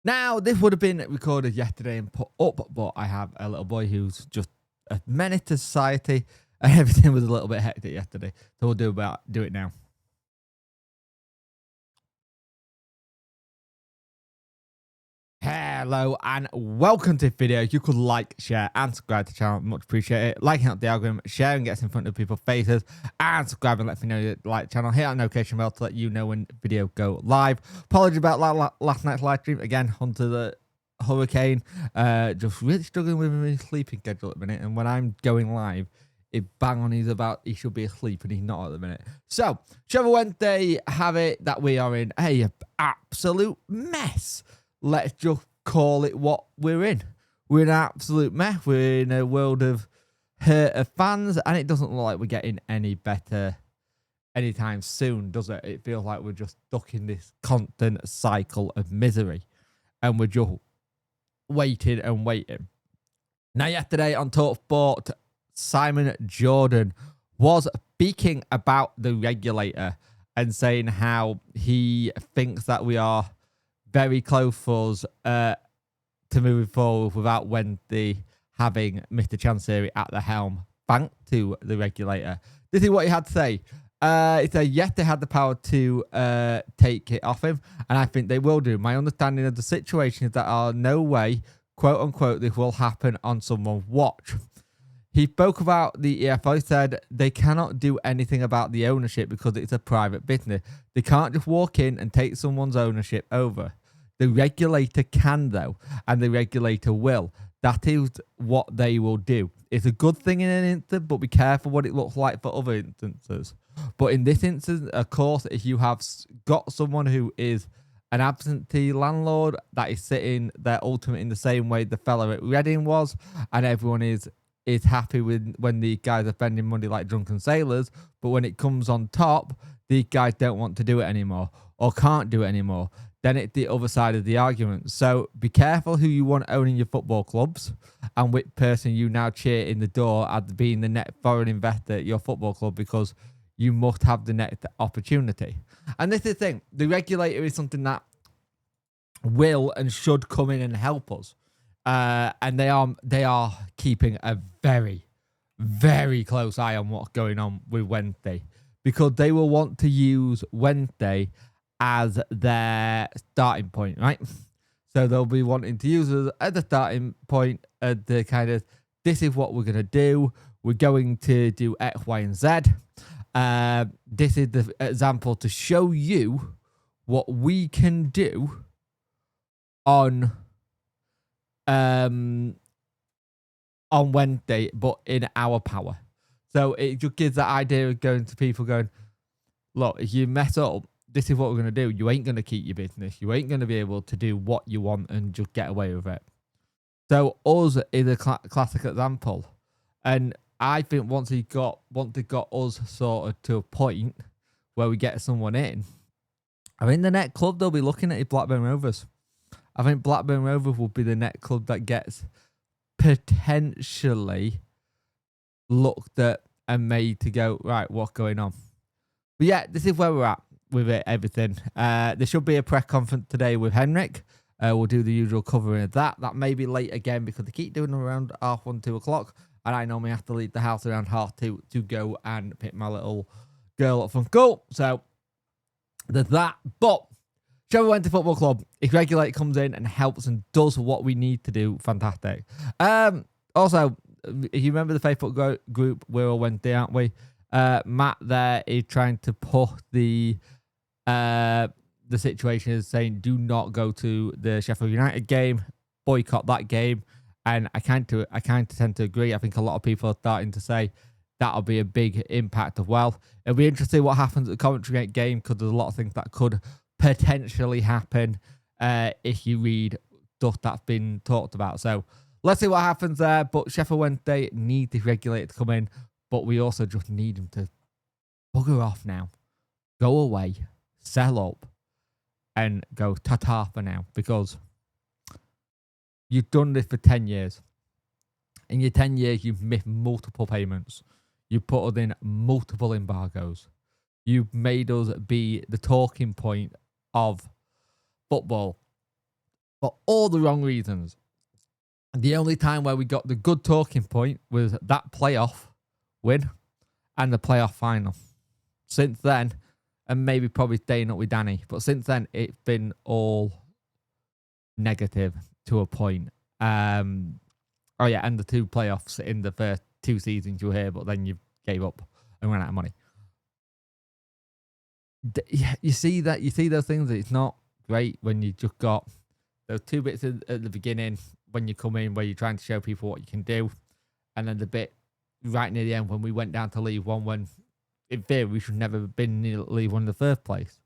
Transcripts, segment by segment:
Now, this would have been recorded yesterday and put up, but I have a little boy who's just a menace to society, and everything was a little bit hectic yesterday. So we'll do it now. Hello and welcome to the video. You could like, share, and subscribe to the channel. Much appreciate it. Liking up the algorithm, sharing gets in front of people's faces, and subscribe and let me know you like the channel. Hit that notification bell to let you know when video go live. Apologies about last night's live stream. Again, onto the hurricane. Just really struggling with my sleeping schedule at the minute. And when I'm going live, it bang on he should be asleep and he's not at the minute. So, Sheffield Wednesday have it that we are in a absolute mess. Let's just call it what we're in. We're in an absolute mess. We're in a world of hurt of fans, and it doesn't look like we're getting any better anytime soon, does it? It feels like we're just stuck in this constant cycle of misery, and we're just waiting and waiting. Now, yesterday on TalkSport, Simon Jordan was speaking about the regulator and saying how he thinks that we are very close for us to moving forward without Wednesday having Mr. Chancery at the helm. Thanks to the regulator. This is what he had to say. He said, yes, they had the power to take it off him, and I think they will do. My understanding of the situation is that there are no way, quote unquote, this will happen on someone's watch. He spoke about the EFL. He said they cannot do anything about the ownership because it's a private business. They can't just walk in and take someone's ownership over. The regulator can, though, and the regulator will. That is what they will do. It's a good thing in an instance, but be careful what it looks like for other instances. But in this instance, of course, if you have got someone who is an absentee landlord that is sitting there ultimately in the same way the fella at Reading was, and everyone is happy with when these guys are spending money like drunken sailors, but when it comes on top, these guys don't want to do it anymore or can't do it anymore. Then it's the other side of the argument. So be careful who you want owning your football clubs and which person you now cheer in the door as being the net foreign investor at your football club, because you must have the next opportunity. And this is the thing. The regulator is something that will and should come in and help us. And they are keeping a very, very close eye on what's going on with Wednesday, because they will want to use Wednesday as their starting point, right? So they'll be wanting to use us as the starting point, the kind of, this is what we're going to do. We're going to do X, Y, and Z. This is the example to show you what we can do on Wednesday, but in our power. So it just gives that idea of going to people going, look, if you mess up, this is what we're going to do. You ain't going to keep your business. You ain't going to be able to do what you want and just get away with it. So us is a classic example. And I think once they got us sort of to a point where we get someone in, I think the next club they'll be looking at is Blackburn Rovers. I think Blackburn Rovers will be the next club that gets potentially looked at and made to go, right, what's going on? But yeah, this is where we're at with it, everything. There should be a press conference today with Henrik. We'll do the usual covering of that. That may be late again because they keep doing them around 1:30, 2 o'clock. And I normally have to leave the house around 2:30 to go and pick my little girl up from school. So there's that. But Sheffield Wednesday Football Club, if regulator comes in and helps and does what we need to do, fantastic. Also, if you remember the Facebook group, we're all Wednesday, aren't we? Matt there is trying to put the situation is saying do not go to the Sheffield United game, boycott that game, and I kind of tend to agree. I think a lot of people are starting to say that'll be a big impact as well. It'll be interesting what happens at the Coventry game, because there's a lot of things that could potentially happen if you read stuff that's been talked about. So let's see what happens there. But Sheffield Wednesday need the regulator to come in, but we also just need him to bugger off now, go away, sell up, and go ta-ta for now, because you've done this for 10 years. In your 10 years, you've missed multiple payments. You've put us in multiple embargoes. You've made us be the talking point of football for all the wrong reasons. And the only time where we got the good talking point was that playoff win and the playoff final. Since then, and maybe probably staying up with Danny, but since then, it's been all negative to a point. Oh yeah, and the 2 playoffs in the first 2 seasons you were here, but then you gave up and ran out of money. You see that? You see those things? It's not great when you just got those 2 bits at the beginning when you come in where you're trying to show people what you can do, and then the bit right near the end when we went down to League One when, in theory, we should never have been near League One in the first place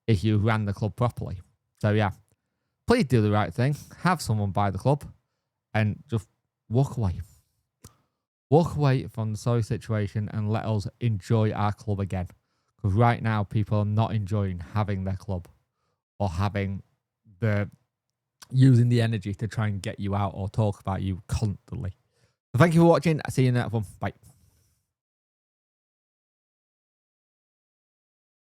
if you ran the club properly. So yeah, please do the right thing. Have someone buy the club and just walk away. Walk away from the sorry situation and let us enjoy our club again. Because right now, people are not enjoying having their club or having using the energy to try and get you out or talk about you constantly. So thank you for watching. I'll see you in the next one. Bye.